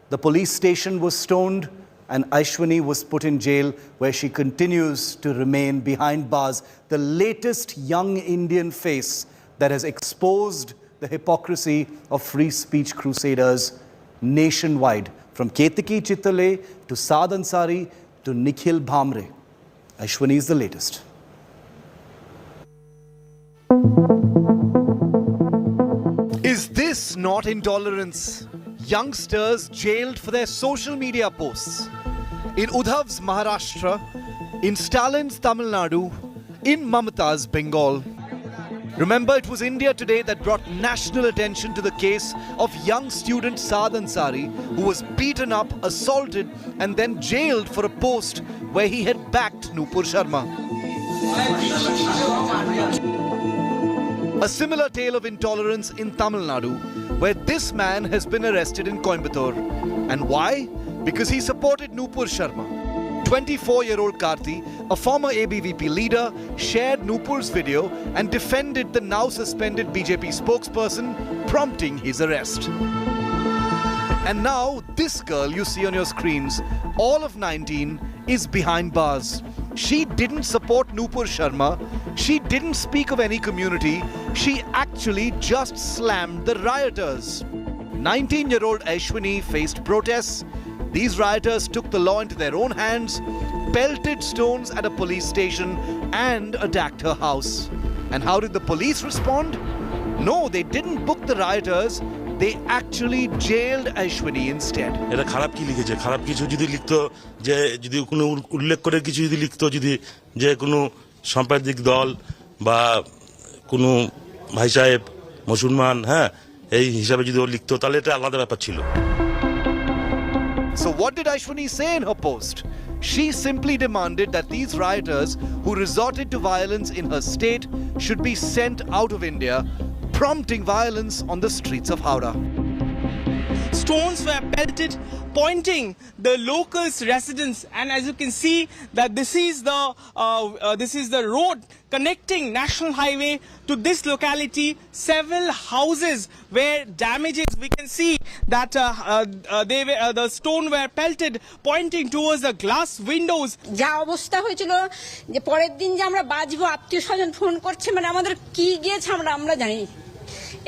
the police station was stoned, and Ashwini was put in jail, where she continues to remain behind bars. The latest young Indian face that has exposed the hypocrisy of free speech crusaders nationwide, from Ketaki Chitale to Saad Ansari to Nikhil Bhamre. Ashwini is the latest. Is this not intolerance? Youngsters jailed for their social media posts. In Udhav's Maharashtra, in Stalin's Tamil Nadu, in Mamata's Bengal. Remember, it was India Today that brought national attention to the case of young student Saad Ansari, who was beaten up, assaulted and then jailed for a post where he had backed Nupur Sharma. A similar tale of intolerance in Tamil Nadu, where this man has been arrested in Coimbatore. And why? Because he supported Nupur Sharma. 24-year-old Karthi, a former ABVP leader, shared Nupur's video and defended the now suspended BJP spokesperson, prompting his arrest. And now, this girl you see on your screens, all of 19, is behind bars. She didn't support Nupur Sharma. She didn't speak of any community. She actually just slammed the rioters. 19-year-old Ashwini faced protests. These rioters took the law into their own hands, pelted stones at a police station and attacked her house. And how did the police respond? No, they didn't book the rioters. They actually jailed Ashwini instead. এটা খারাপ কি লিখেছে খারাপ কিছু যদি লিখতো যে যদি কোনো উল্লেখ করে কিছু যদি লিখতো যদি যে কোনো সাম্প্রদায়িক দল বা কোনো ভাই সাহেব মুসলমান হ্যাঁ এই হিসাবে যদি ও লিখতো তাহলে এটা আলাদা ব্যাপার ছিল So what did Ashwini say in her post? She simply demanded that these rioters who resorted to violence in her state should be sent out of India, prompting violence on the streets of Howrah. Stones were pelted, pointing the locals' residents, and as you can see, that this is the road connecting National Highway to this locality. Several houses were damaged. We can see that the stone were pelted, pointing towards the glass windows. যা অবস্থা হয়েছিল যে পরের দিন যে আমরা বাজবো, আত্মীয়স্বজন phone করছে, মানে আমাদের কি গিয়েছে আমরা জানি,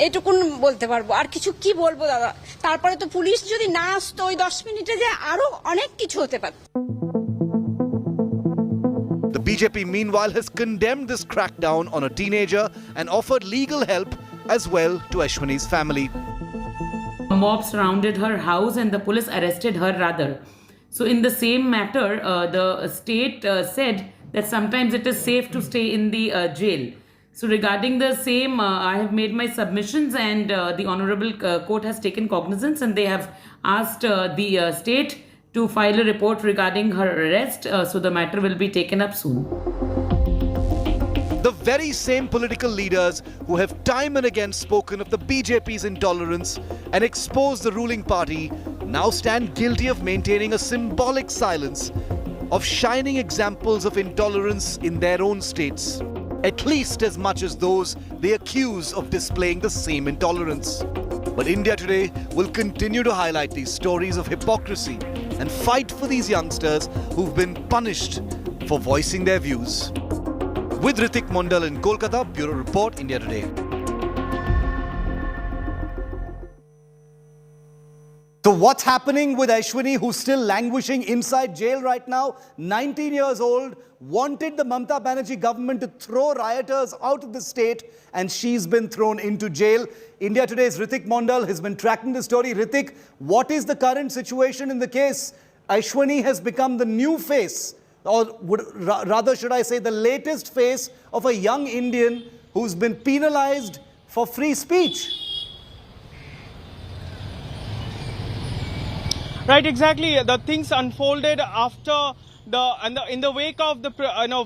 এইটুকুন বলতে পারবো। আর কিছু কি বলবো দাদা, তারপরে তো পুলিশ যদি না আসতো ওই 10 মিনিটে, যে আরো অনেক কিছু হতে পারত। The BJP meanwhile has condemned this crackdown on a teenager and offered legal help as well to Ashwini's family. A mob surrounded her house and the police arrested her rather. So in the same matter, the state said that sometimes it is safe to stay in the jail. So regarding the same, I have made my submissions, and the Honorable Court has taken cognizance, and they have asked the state to file a report regarding her arrest. So the matter will be taken up soon. The very same political leaders who have time and again spoken of the BJP's intolerance and exposed the ruling party now stand guilty of maintaining a symbolic silence, of shining examples of intolerance in their own states, at least as much as those they accuse of displaying the same intolerance. But India today will continue to highlight these stories of hypocrisy and fight for these youngsters who've been punished for voicing their views. With Ritik Mondal in Kolkata, Bureau Report, India Today. So what's happening with Ashwini, who's still languishing inside jail right now? 19 years old, wanted the Mamata Banerjee government to throw rioters out of the state, and she's been thrown into jail. India Today's Ritik Mondal has been tracking the story. Ritik, what is the current situation in the case? Ashwini has become the new face, or rather should I say the latest face of a young Indian who's been penalized for free speech. Right, exactly. The things unfolded after in the wake of the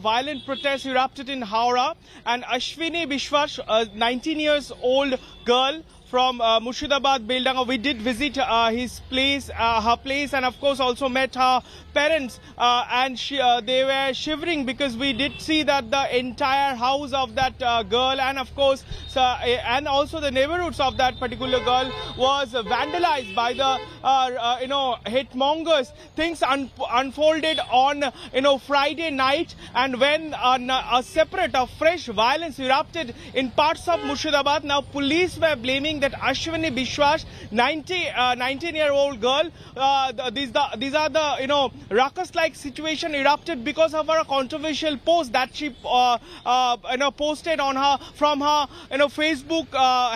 violent protests erupted in Howrah, and Ashwini Bishwas, a 19 years old girl from Murshidabad, Beldanga, we did visit her place, and of course also met her parents, and they were shivering because we did see that the entire house of that girl, and of course and also the neighborhoods of that particular girl was vandalized by the hate-mongers. Things unfolded on Friday night, and when a fresh violence erupted in parts of Murshidabad. Now police were blaming that Ashwini Bishwas, 19-year-old girl, these are the ruckus-like situation erupted because of her controversial post that she posted from her Facebook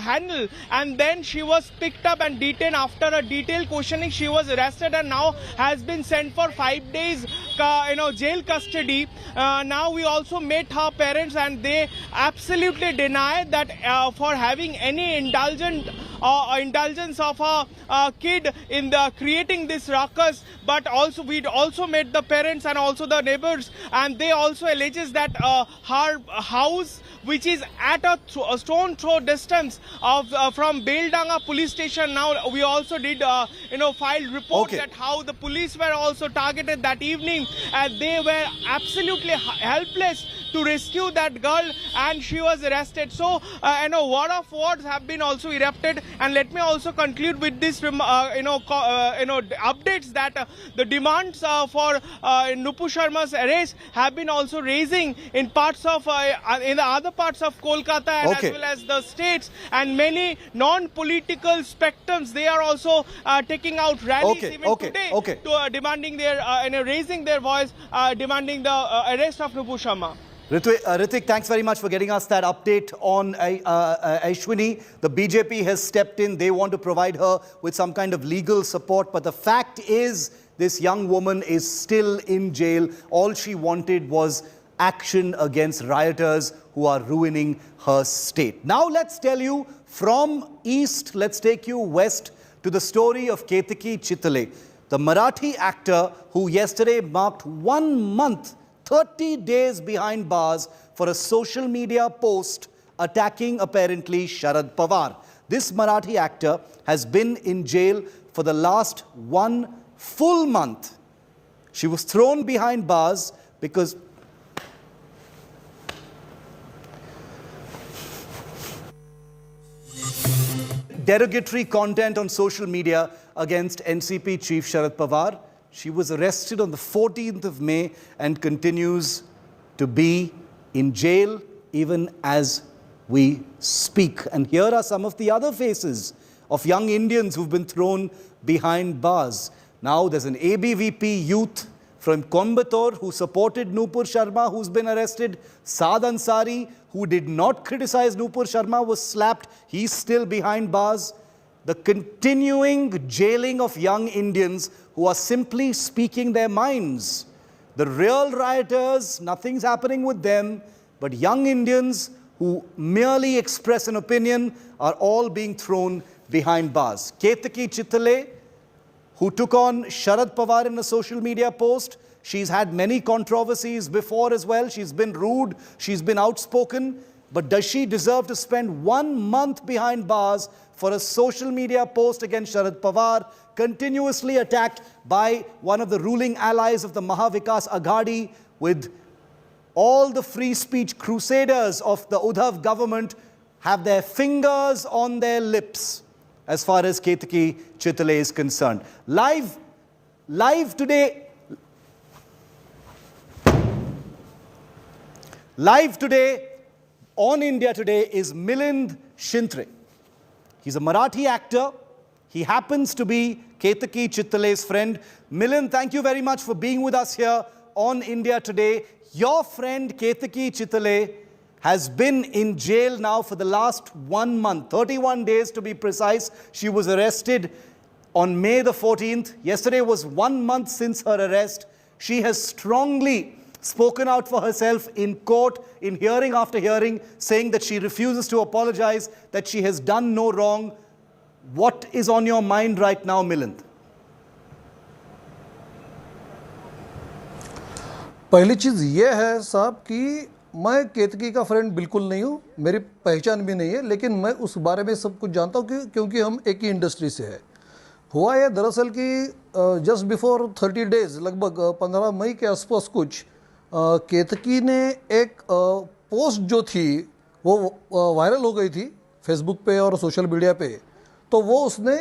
handle, and then she was picked up and detained. After a detailed questioning, she was arrested and now has been sent for 5 days jail custody. Now we also met her parents, and they absolutely deny that for having any indulgence of a kid in creating this ruckus. But also we also met the parents and also the neighbors, and they also alleges that her house, which is at a stone throw distance from Beldanga police station. Now we also did filed report that how the police were also targeted that evening, and they were absolutely helpless to rescue that girl, and she was arrested. So word of words have been also erupted, and let me also conclude with this updates that the demands for Nupu Sharma's arrest have been also raising in parts of in the other parts of Kolkata and as well as the states, and many non-political spectrums, they are also taking out rallies even today to demanding their raising their voice, demanding the arrest of Nupu Sharma. Ritik, thanks very much for getting us that update on Ashwini. The BJP has stepped in. They want to provide her with some kind of legal support. But the fact is, this young woman is still in jail. All she wanted was action against rioters who are ruining her state. Now let's tell you from east, let's take you west to the story of Ketaki Chitale, the Marathi actor who yesterday marked 1 month, 30 days behind bars for a social media post attacking apparently Sharad Pawar. This Marathi actor has been in jail for the last 1 full month. She was thrown behind bars because derogatory content on social media against NCP Chief Sharad Pawar. She was arrested on the 14th of May and continues to be in jail even as we speak. And here are some of the other faces of young Indians who've been thrown behind bars. Now there's an ABVP youth from Coimbatore who supported Nupur Sharma, who's been arrested. Saad Ansari, who did not criticize Nupur Sharma, was slapped. He's still behind bars. The continuing jailing of young Indians who are simply speaking their minds. The real rioters, nothing's happening with them, but young Indians who merely express an opinion are all being thrown behind bars. Ketaki Chitale, who took on Sharad Pawar in a social media post. She's had many controversies before as well. She's been rude, she's been outspoken. But does she deserve to spend 1 month behind bars for a social media post against Sharad Pawar, continuously attacked by one of the ruling allies of the Mahavikas Aghadi, with all the free speech crusaders of the Uddhav government have their fingers on their lips as far as Ketaki Chitale is concerned. Live today on India Today is Milind Shintre. He's a Marathi actor. He happens to be Ketaki Chitale's friend. Milind, thank you very much for being with us here on India Today. Your friend Ketaki Chitale has been in jail now for the last 1 month, 31 days to be precise. She was arrested on May the 14th. Yesterday was 1 month since her arrest. She has strongly spoken out for herself in court, in hearing after hearing, saying that she refuses to apologize, that she has done no wrong. What is on your mind right now, Milind? पहली चीज़ ये है साहब कि मैं केतकी का friend बिल्कुल नहीं हूँ, मेरी पहचान भी नहीं है, लेकिन मैं उस बारे में सब कुछ जानता हूँ क्योंकि हम एक ही इंडस्ट्री से है। हुआ है दरअसल कि जस्ट बिफोर 30 डेज, लगभग 15 मई के आसपास कुछ, केतकी ने एक पोस्ट जो थी वो वायरल हो गई थी फेसबुक पे और सोशल मीडिया पे, तो वो उसने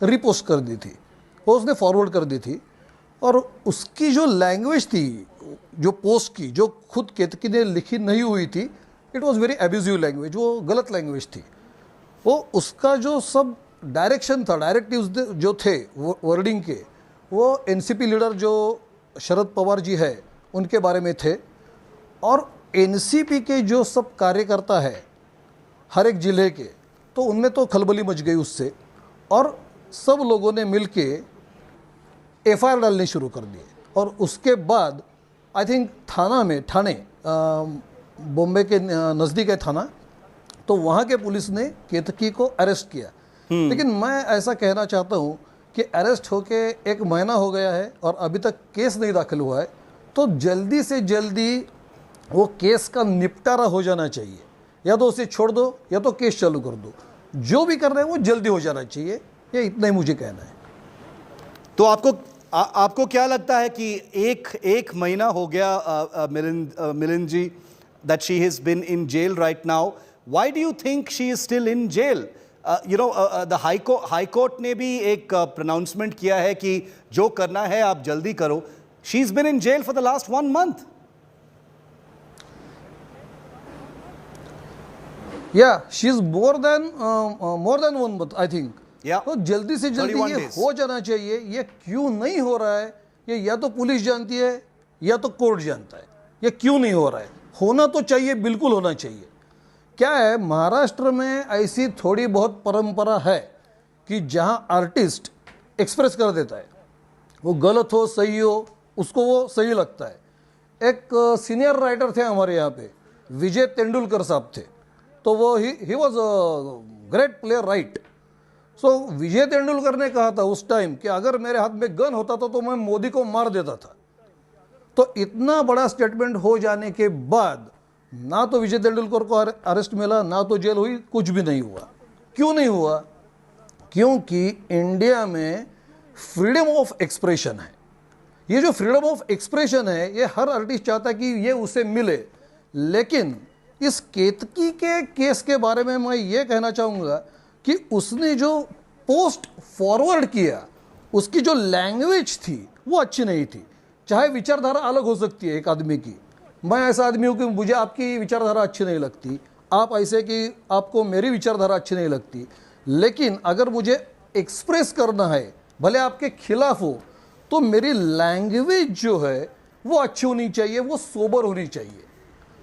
रिपोस्ट कर दी थी, वो उसने फॉरवर्ड कर दी थी। और उसकी जो लैंग्वेज थी, जो पोस्ट की, जो खुद केतकी ने लिखी नहीं हुई थी, it was very abusive language, वो गलत लैंग्वेज थी। वो उसका जो सब डायरेक्शन था, डायरेक्टिव्स जो थे वर्डिंग के, वो एनसीपी लीडर जो शरद पवार जी है उनके बारे में थे। और एनसीपी के जो सब कार्यकर्ता है हर एक ज़िले के, तो उनमें तो खलबली मच गई उससे, और सब लोगों ने मिल के एफआईआर डालने शुरू कर दिए। और उसके बाद आई थिंक ठाणे बॉम्बे के नज़दीक है थाना, तो वहाँ के पुलिस ने केतकी को अरेस्ट किया। लेकिन मैं ऐसा कहना चाहता हूँ कि अरेस्ट होके 1 महीना हो गया है और अभी तक केस नहीं दाखिल हुआ है, तो जल्दी से जल्दी वो केस का निपटारा हो जाना चाहिए। या तो उसे छोड़ दो या तो केस चालू कर दो, जो भी कर रहे हैं वो जल्दी हो जाना चाहिए। ये इतना ही मुझे कहना है। तो आपको क्या लगता है कि एक महीना हो गया मिलिंद जी, that she has been in jail right now? Why do you think she is still in jail? The High Court ने भी एक pronouncement किया है कि जो करना है आप जल्दी करो. She's been in jail for the last 1 month. Yeah, she's more than 1 month, I think. तो जल्दी से जल्दी ये हो जाना चाहिए। ये क्यों नहीं हो रहा है, ये या तो पुलिस जानती है या तो कोर्ट जानता है। ये क्यों नहीं हो रहा है? होना तो चाहिए, बिल्कुल होना चाहिए। क्या है, महाराष्ट्र में ऐसी थोड़ी बहुत परंपरा है कि जहां आर्टिस्ट एक्सप्रेस कर देता है, वो गलत हो सही हो, उसको वो सही लगता है। एक सीनियर राइटर थे हमारे यहाँ पे, विजय तेंदुलकर साहब थे, तो वो he was a great player, right. So Vijay Tendulkar ने कहा था उस टाइम कि अगर मेरे हाथ में गन होता था तो मैं मोदी को मार देता था। तो इतना बड़ा स्टेटमेंट हो जाने के बाद ना तो विजय तेंदुलकर को अरेस्ट मिला, ना तो जेल हुई, कुछ भी नहीं हुआ। क्यों नहीं हुआ? क्योंकि इंडिया में फ्रीडम ऑफ एक्सप्रेशन है। ये जो फ्रीडम ऑफ एक्सप्रेशन है, ये हर आर्टिस्ट चाहता है कि ये उसे मिले। लेकिन इस केतकी के केस के बारे में मैं ये कहना चाहूँगा कि उसने जो पोस्ट फॉरवर्ड किया, उसकी जो लैंग्वेज थी वो अच्छी नहीं थी। चाहे विचारधारा अलग हो सकती है एक आदमी की, मैं ऐसा आदमी हूँ कि मुझे आपकी विचारधारा अच्छी नहीं लगती, आप ऐसे कि आपको मेरी विचारधारा अच्छी नहीं लगती, लेकिन अगर मुझे एक्सप्रेस करना है भले आपके खिलाफ हो, तो मेरी लैंग्वेज जो है वो अच्छी होनी चाहिए, वो सोबर होनी चाहिए।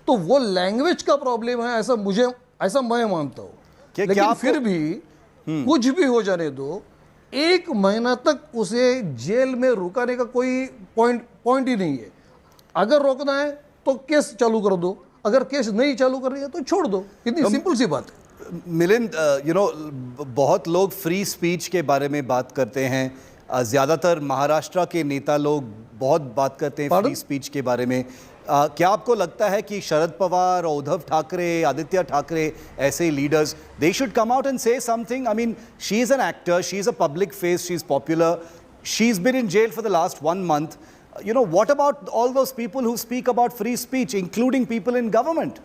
तो वो लैंग्वेज का प्रॉब्लम है, ऐसा मैं मानता हूँ। लेकिन फिर भी कुछ भी हो जाने दो, 1 महीना तक उसे जेल में रुकाने का कोई पॉइंट ही नहीं है। अगर रोकना है तो केस चालू कर दो, अगर केस नहीं चालू कर रही है तो छोड़ दो, इतनी सिंपल सी बात है। मिलिंद, बहुत लोग फ्री स्पीच के बारे में बात करते हैं, ज़्यादातर महाराष्ट्र के नेता लोग बहुत बात करते हैं फ्री स्पीच के बारे में। क्या आपको लगता है कि शरद पवार, उद्धव ठाकरे, आदित्य ठाकरे, ऐसे leaders, they should come out and say something? I mean, she is an actor, she is a public face, she is popular, she is been in jail for the last 1 month. What about all those people who speak about free speech, including people in government?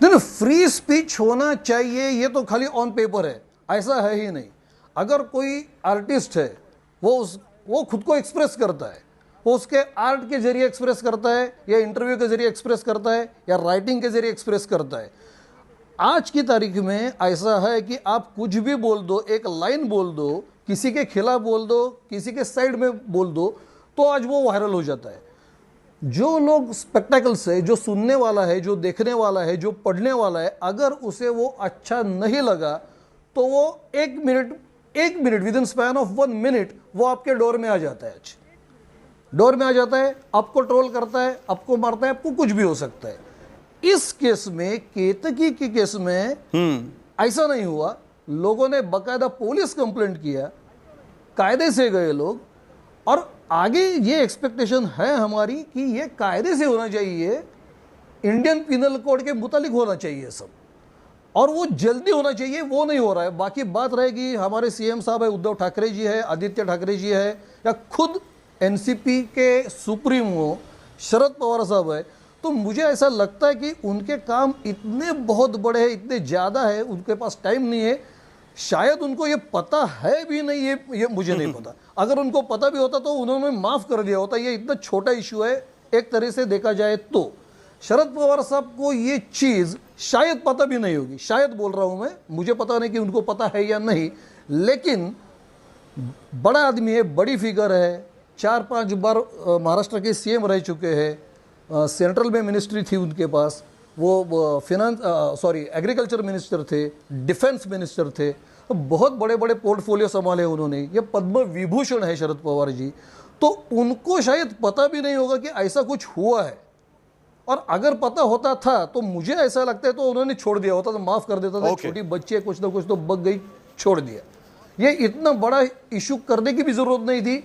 नहीं, free speech होना चाहिए, ये तो खाली on paper है, ऐसा है ही नहीं। अगर कोई आर्टिस्ट है, वो खुद को एक्सप्रेस करता है, वो उसके आर्ट के जरिए एक्सप्रेस करता है, या इंटरव्यू के जरिए एक्सप्रेस करता है, या राइटिंग के जरिए एक्सप्रेस करता है। आज की तारीख में ऐसा है कि आप कुछ भी बोल दो, एक लाइन बोल दो, किसी के खिलाफ बोल दो, किसी के साइड में बोल दो, तो आज वो वायरल हो जाता है। जो लोग स्पेक्टेकल्स है, जो सुनने वाला है, जो देखने वाला है, जो पढ़ने वाला है, अगर उसे वो अच्छा नहीं लगा तो वो 1 minute with in span of 1 minute वो आपके डोर में आ जाता है। आज डोर में आ जाता है, आपको ट्रोल करता है, आपको मारता है, आपको कुछ भी हो सकता है। इस केस में, केतकी के केस में ऐसा नहीं हुआ। लोगों ने बकायदा पुलिस कंप्लेंट किया, कायदे से गए लोग, और आगे ये एक्सपेक्टेशन है हमारी कि ये कायदे से होना चाहिए, इंडियन पिनल कोड के मुतालिक होना चाहिए सब, और वो जल्दी होना चाहिए। वो नहीं हो रहा है। बाकी बात रहेगी, हमारे सीएम साहब है, उद्धव ठाकरे जी है, आदित्य ठाकरे जी है, या खुद एनसीपी के सुप्रीमो शरद पवार साहब है, तो मुझे ऐसा लगता है कि उनके काम इतने बहुत बड़े हैं, इतने ज़्यादा है, उनके पास टाइम नहीं है। शायद उनको ये पता है भी नहीं, ये मुझे नहीं पता। अगर उनको पता भी होता तो उन्होंने माफ़ कर दिया होता। ये इतना छोटा इशू है एक तरह से देखा जाए तो। शरद पवार साहब को ये चीज़ शायद पता भी नहीं होगी, शायद बोल रहा हूँ मैं, मुझे पता नहीं कि उनको पता है या नहीं, लेकिन बड़ा आदमी है, बड़ी फिगर है, 4-5 बार महाराष्ट्र के सीएम रह चुके हैं, सेंट्रल में मिनिस्ट्री थी उनके पास, वो एग्रीकल्चर मिनिस्टर थे, डिफेंस मिनिस्टर थे, तो बहुत बड़े बड़े पोर्टफोलियो संभाले उन्होंने। ये पद्म विभूषण है शरद पवार जी, तो उनको शायद पता भी नहीं होगा कि ऐसा कुछ हुआ है। और अगर पता होता था तो मुझे ऐसा लगता है तो उन्होंने छोड़ दिया होता, तो माफ़ कर देता था। छोटी बच्ची है, कुछ ना कुछ तो बग गई, छोड़ दिया। ये इतना बड़ा इशू करने की भी ज़रूरत नहीं थी।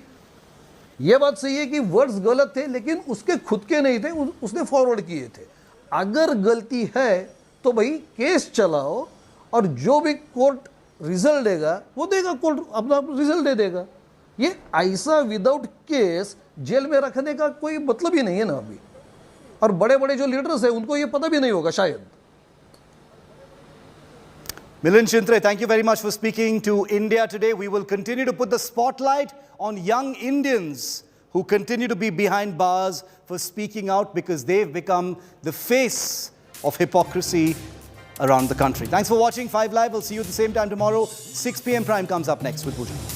ये बात सही है कि वर्ड्स गलत थे, लेकिन उसके खुद के नहीं थे, उसने फॉरवर्ड किए थे। अगर गलती है तो भाई केस चलाओ, और जो भी कोर्ट रिजल्ट देगा वो देगा, कोर्ट अपना रिजल्ट दे देगा। ये ऐसा विदाउट केस जेल में रखने का कोई मतलब ही नहीं है ना अभी। और बड़े बड़े जो लीडर्स हैं उनको ये पता भी नहीं होगा शायद। Milind Chintre, thank you very much for speaking to India today. We will continue to put the spotlight on young Indians who continue to be behind bars for speaking out, because they've become the face of hypocrisy around the country. Thanks for watching 5 Live. We'll see you at the same time tomorrow. 6 p.m. Prime comes up next with Bhujan.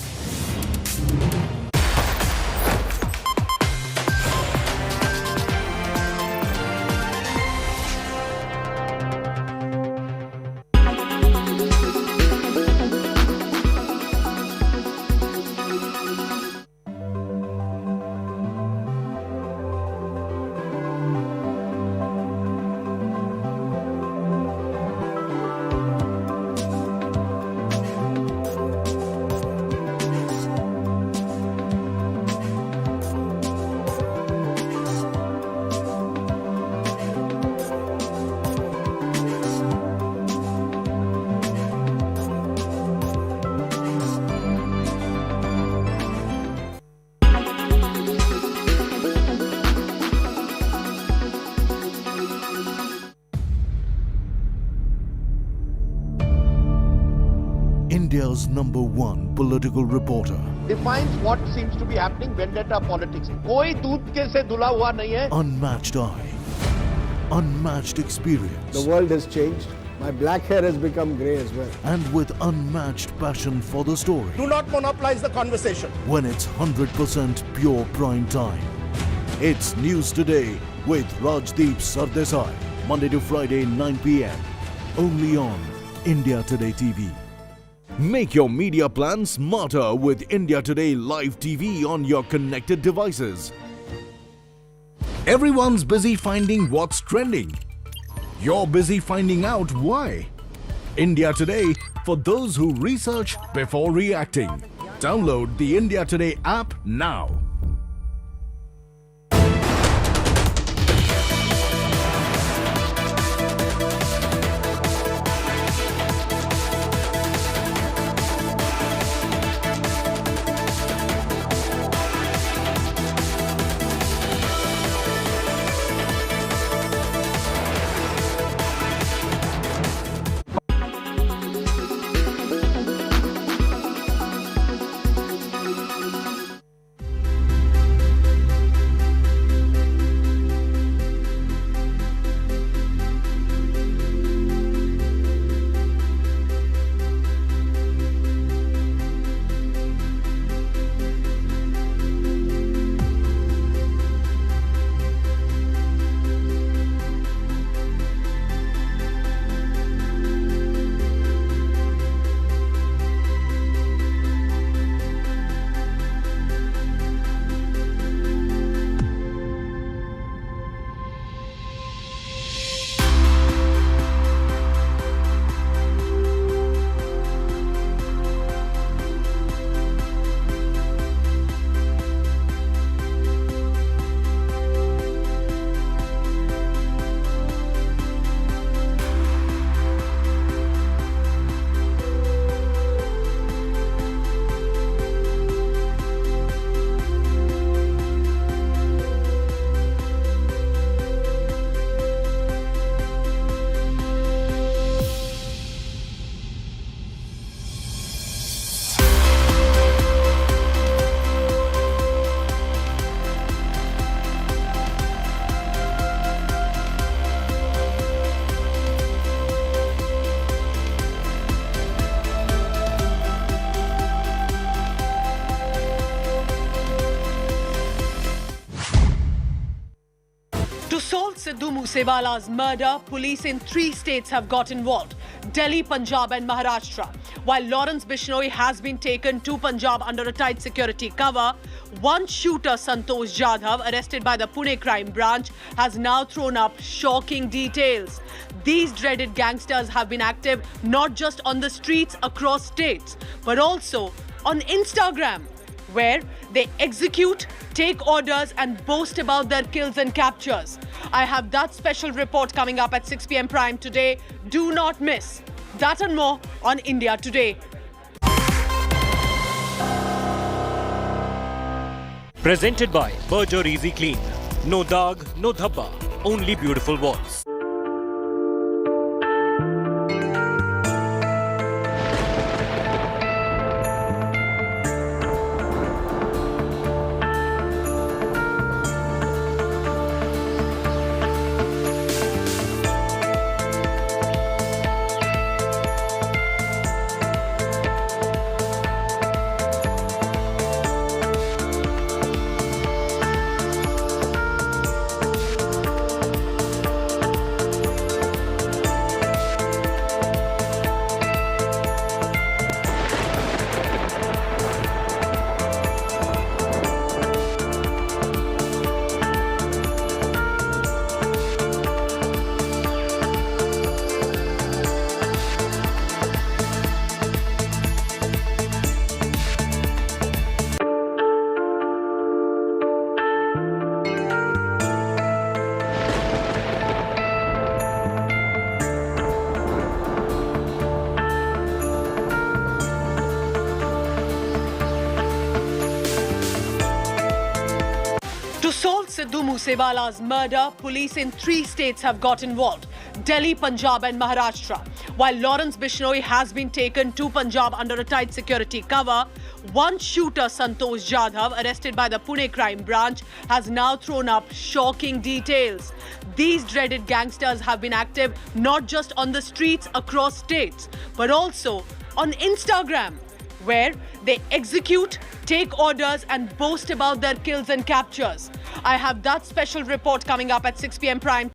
India's #1 political reporter. Defines what seems to be happening, vendetta politics. कोई दूध के से धुला हुआ नहीं है. Unmatched eye, unmatched experience. The world has changed. My black hair has become grey as well. And with unmatched passion for the story. Do not monopolize the conversation. When it's 100% pure prime time. It's News Today with Rajdeep Sardesai. Monday to Friday, 9 p.m. Only on India Today TV. Make your media plan smarter with India Today Live TV on your connected devices. Everyone's busy finding what's trending. You're busy finding out why. India Today for those who research before reacting. Download the India Today app now. Sidhu Moosewala's murder, police in 3 states have got involved: Delhi, Punjab and Maharashtra. While Lawrence Bishnoi has been taken to Punjab under a tight security cover, one shooter, Santosh Jadhav, arrested by the Pune crime branch, has now thrown up shocking details. These dreaded gangsters have been active not just on the streets across states, but also on Instagram, where they execute, take orders and boast about their kills and captures. I have that special report coming up at 6 p.m. Prime today. Do not miss. That and more on India Today. Presented by Berger Easy Clean. No dag, no dhabba, only beautiful walls. Sidhu Moosewala's murder, police in 3 states have got involved: Delhi, Punjab and Maharashtra. While Lawrence Bishnoi has been taken to Punjab under a tight security cover, one shooter, Santosh Jadhav, arrested by the Pune crime branch, has now thrown up shocking details. These dreaded gangsters have been active not just on the streets across states, but also on Instagram, where they execute, take orders and boast about their kills and captures. I have that special report coming up at 6 p.m. prime.